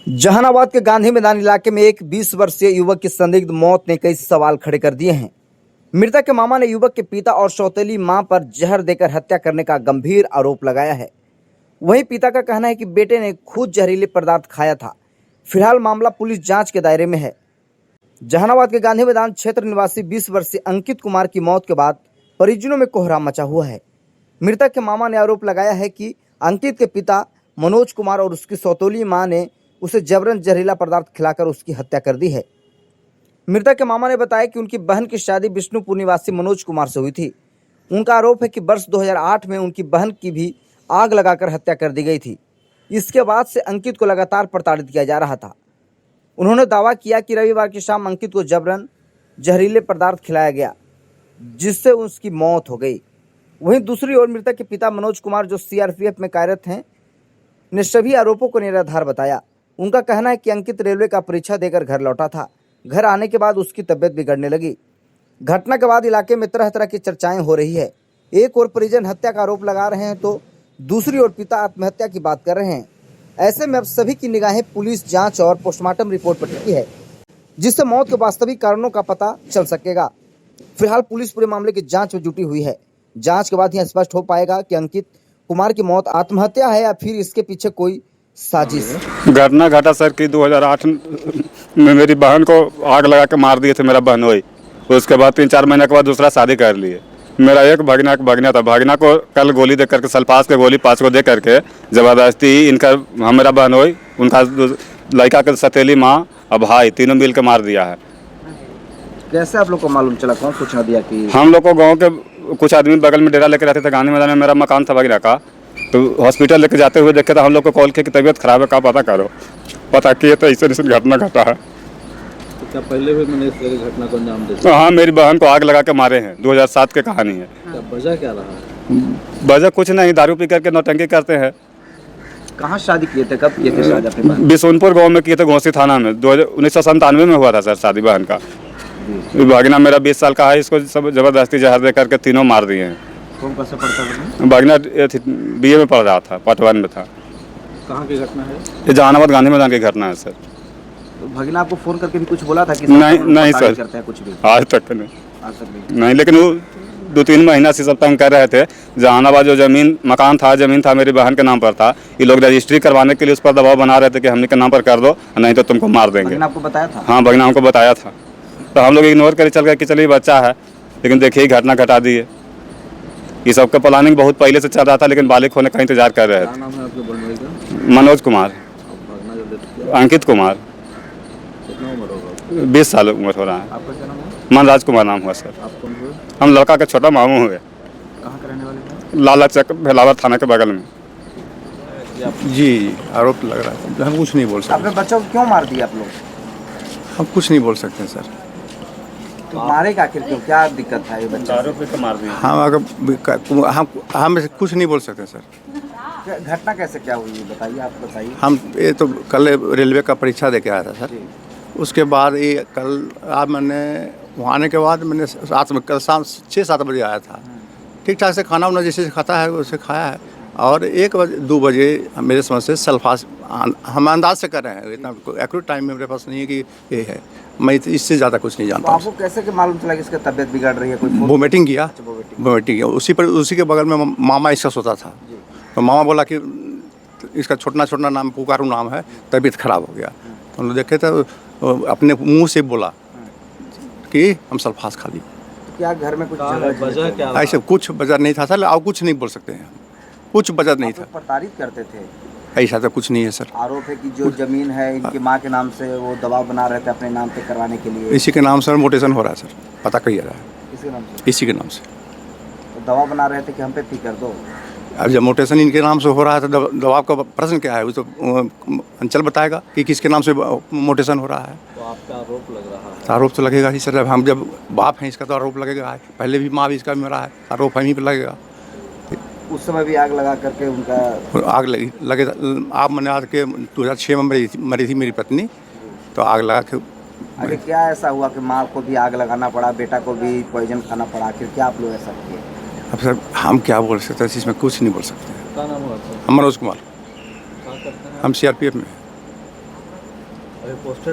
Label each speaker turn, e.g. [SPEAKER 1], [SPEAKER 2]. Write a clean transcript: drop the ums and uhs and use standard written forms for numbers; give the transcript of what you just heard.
[SPEAKER 1] जहानाबाद के गांधी मैदान इलाके में एक 20 वर्षीय युवक की संदिग्ध मौत ने कई सवाल खड़े कर दिए हैं। मृतक के मामा ने युवक के पिता और सौतेली मां पर जहर देकर हत्या करने का गंभीर आरोप लगाया है। वहीं पिता का कहना है कि बेटे ने खुद जहरीले पदार्थ खाया था। फिलहाल मामला पुलिस जांच के दायरे में है। जहानाबाद के गांधी मैदान क्षेत्र निवासी 20 वर्षीय अंकित कुमार की मौत के बाद परिजनों में कोहराम मचा हुआ है। मृतक के मामा ने आरोप लगाया है कि अंकित के पिता मनोज कुमार और उसकी सौतेली मां ने उसे जबरन जहरीला पदार्थ खिलाकर उसकी हत्या कर दी है। मृतक के मामा ने बताया कि उनकी बहन की शादी विष्णुपुर निवासी मनोज कुमार से हुई थी। उनका आरोप है कि वर्ष 2008 में उनकी बहन की भी आग लगाकर हत्या कर दी गई थी। इसके बाद से अंकित को लगातार प्रताड़ित किया जा रहा था। उन्होंने दावा किया कि रविवार की शाम अंकित को जबरन जहरीले पदार्थ खिलाया गया, जिससे उसकी मौत हो गई। वहीं दूसरी ओर मृतक के पिता मनोज कुमार, जो सीआरपीएफ में कार्यरत हैं, ने सभी आरोपों को निराधार बताया। उनका कहना है कि अंकित रेलवे का परीक्षा देकर घर लौटा था। घर आने के बाद उसकी तबीयत बिगड़ने लगी। घटना के बाद इलाके में तरह तरह की चर्चाएं हो रही है। एक और परिजन हत्या का आरोप लगा रहे हैं तो दूसरी ओर पिता आत्महत्या की बात कर रहे हैं। ऐसे में अब सभी की निगाहें पुलिस जांच और पोस्टमार्टम रिपोर्ट पर टिकी है, जिससे मौत के वास्तविक कारणों का पता चल सकेगा। फिलहाल पुलिस पूरे मामले की जांच में जुटी हुई है। जांच के बाद यह स्पष्ट हो पाएगा कि अंकित कुमार की मौत आत्महत्या है या फिर इसके पीछे कोई साजिश।
[SPEAKER 2] घटना घटा सर कि 2008 में मेरी बहन को आग लगा के मार दिए थे मेरा बहनोई। उसके बाद 3-4 महीने के बाद दूसरा शादी कर लिए। मेरा एक भगना था। भगना को कल गोली दे करके, सल्फास के गोली 5 को दे करके जबरदस्ती इनका मेरा बहनोई, उनका लड़का के सौतेली माँ और भाई तीनों मिल के मार दिया है।
[SPEAKER 1] कैसे आप लोग को मालूम चला? कौन सूचना दिया? कि
[SPEAKER 2] हम लोग को गाँव के कुछ आदमी बगल में डेरा लेके रहते थे। गांधी मैदान में मेरा मकान था भगना का, तो हॉस्पिटल लेके जाते हुए देखे तो हम लोग को कॉल किया कि तबीयत खराब है, का पता करो। पता किए तो ऐसे घटना घटा है।
[SPEAKER 3] तो क्या पहले भी मैंने इस तरह घटना को अंजाम दिया?
[SPEAKER 2] तो हाँ, मेरी बहन को आग लगा के मारे हैं। 2007 की कहानी है।
[SPEAKER 3] क्या वजह क्या रहा है?
[SPEAKER 2] वजह कुछ नहीं, दारू पी करके नौटंकी करते हैं।
[SPEAKER 1] कहाँ शादी किए थे? कब किए थे शादी अपनी बहन?
[SPEAKER 2] बिशुनपुर गाँव में किए थे, घोसी थाना में। 1997 में हुआ था सर शादी बहन का। भागना मेरा 20 साल का है, इसको सब जबरदस्ती जहर दे करके तीनों मार दिए हैं।
[SPEAKER 1] कौन कैसे पढ़ता है?
[SPEAKER 2] भागना BA में पढ़ रहा था, पार्ट 1 में था।
[SPEAKER 3] कहाँ की घटना है?
[SPEAKER 2] ये जहानाबाद गांधी मैदान की घटना है सर।
[SPEAKER 1] तो भगना आपको फोन करके भी कुछ बोला था कि
[SPEAKER 2] नहीं सर,
[SPEAKER 1] करते हैं कुछ भी?
[SPEAKER 2] आज तक नहीं।
[SPEAKER 1] आज तक नहीं।
[SPEAKER 2] नहीं, लेकिन वो 2-3 महीना से सब तंग कर रहे थे। जहानाबाद जो जमीन था मेरी बहन के नाम पर था। ये लोग रजिस्ट्री करवाने के लिए उस पर दबाव बना रहे थे कि हमने के नाम पर कर दो, नहीं तो तुमको मार देंगे।
[SPEAKER 1] भगना आपको बताया था?
[SPEAKER 2] हाँ, भगना हमको बताया था। तो हम लोग इग्नोर कर चल गए कि चलिए बच्चा है, लेकिन देखिए घटना घटा दी है। ये सब का प्लानिंग बहुत पहले से चल रहा था, लेकिन बालिक होने का इंतजार कर रहे
[SPEAKER 3] क्या
[SPEAKER 2] थे।
[SPEAKER 3] नाम है आपके बहनोई का?
[SPEAKER 2] मनोज कुमार।
[SPEAKER 3] भगना जो डेथ किया,
[SPEAKER 2] अंकित कुमार।
[SPEAKER 3] कितना उम्र होगा?
[SPEAKER 2] 20 साल उम्र हो रहा है।
[SPEAKER 1] आपका क्या नाम है?
[SPEAKER 2] मनराज कुमार नाम हुआ सर।
[SPEAKER 3] आप कौन हुए?
[SPEAKER 2] हम लड़का का छोटा मामू हुए,
[SPEAKER 1] कहाँ के रहने वाले थे?
[SPEAKER 2] लाला चक भेलावर थाना के बगल में।
[SPEAKER 4] जी आरोप लग रहा है। हम कुछ नहीं बोल सकते।
[SPEAKER 1] अपने बच्चों को क्यों मार दिया आप लोग?
[SPEAKER 4] हम कुछ नहीं बोल सकते हैं सर।
[SPEAKER 1] तो मारे का आखिर क्यों? क्या दिक्कत था ये बच्चा?
[SPEAKER 2] मार दिया।
[SPEAKER 4] हम कुछ नहीं बोल सकते सर।
[SPEAKER 1] घटना कैसे क्या हुई बताइए, आप बताइए।
[SPEAKER 4] हम ये तो कल रेलवे का परीक्षा दे के आया था सर। उसके बाद ये कल मैंने वहाँ आने के बाद मैंने रात में कल शाम 6-7 बजे आया था। ठीक ठाक से खाना वाना जैसे खाता है वैसे खाया है, और 1-2 बजे मेरे समझ से सल्फास हम अंदाज से कर रहे हैं। इतना एक्यूरेट टाइम मेरे पास नहीं है कि ये है। मैं इससे ज़्यादा कुछ नहीं जानता।
[SPEAKER 1] आपको कैसे कि मालूम चला कि इसका तबीयत बिगड़ रही है? कोई
[SPEAKER 4] वोमिटिंग किया, वोमिटिंग किया। उसी के बगल में मामा इसका सोता था। तो मामा बोला कि इसका छोटा नाम पुकारू नाम है, तबीयत खराब हो गया। तो हम लोग देखे तो अपने मुंह से बोला कि हम सल्फास खा ली।
[SPEAKER 1] क्या घर में कुछ
[SPEAKER 3] वजह क्या रहा?
[SPEAKER 4] ऐसे कुछ वजह नहीं था सर, और कुछ नहीं बोल सकते हैं। कुछ वजह नहीं था।
[SPEAKER 1] प्रताड़ित करते थे?
[SPEAKER 4] ऐसा तो कुछ नहीं है सर।
[SPEAKER 1] आरोप है कि जो जमीन है इनकी माँ के नाम से वो दबाव बना रहे थे अपने नाम पे करवाने के लिए।
[SPEAKER 4] इसी के नाम से मोटेशन हो रहा है सर, पता कही रहा है।
[SPEAKER 1] किसके नाम से?
[SPEAKER 4] इसी के नाम से
[SPEAKER 1] तो दबाव बना रहे थे कि हम पे फी कर दो।
[SPEAKER 4] अब जब मोटेशन इनके नाम से हो रहा है तो दबाव का प्रश्न क्या है? वो तो अंचल बताएगा कि किसके नाम से मोटेशन हो रहा है।
[SPEAKER 3] तो आपका आरोप लग रहा है?
[SPEAKER 4] आरोप तो लगेगा ही सर। हम जब बाप हैं इसका तो आरोप लगेगा। पहले भी माँ भी इसका मरा है, आरोप हम ही पे लगेगा।
[SPEAKER 1] उस समय भी आग लगा करके उनका
[SPEAKER 4] आग लगे आग मैंने आज के 2006 में मरी थी मेरी पत्नी। तो आग लगा के
[SPEAKER 1] आगे क्या ऐसा हुआ कि माँ को भी आग लगाना पड़ा, बेटा को भी पॉइजन खाना पड़ा? आखिर क्या आप लोग ऐसा किए?
[SPEAKER 4] अब सर हम क्या बोल सकते हैं इसमें? कुछ नहीं बोल सकते।
[SPEAKER 3] क्या नाम हुआ आपका?
[SPEAKER 4] हम मनोज कुमार।
[SPEAKER 3] क्या करते हैं?
[SPEAKER 4] हम CRPF में।
[SPEAKER 3] अरे पोस्टर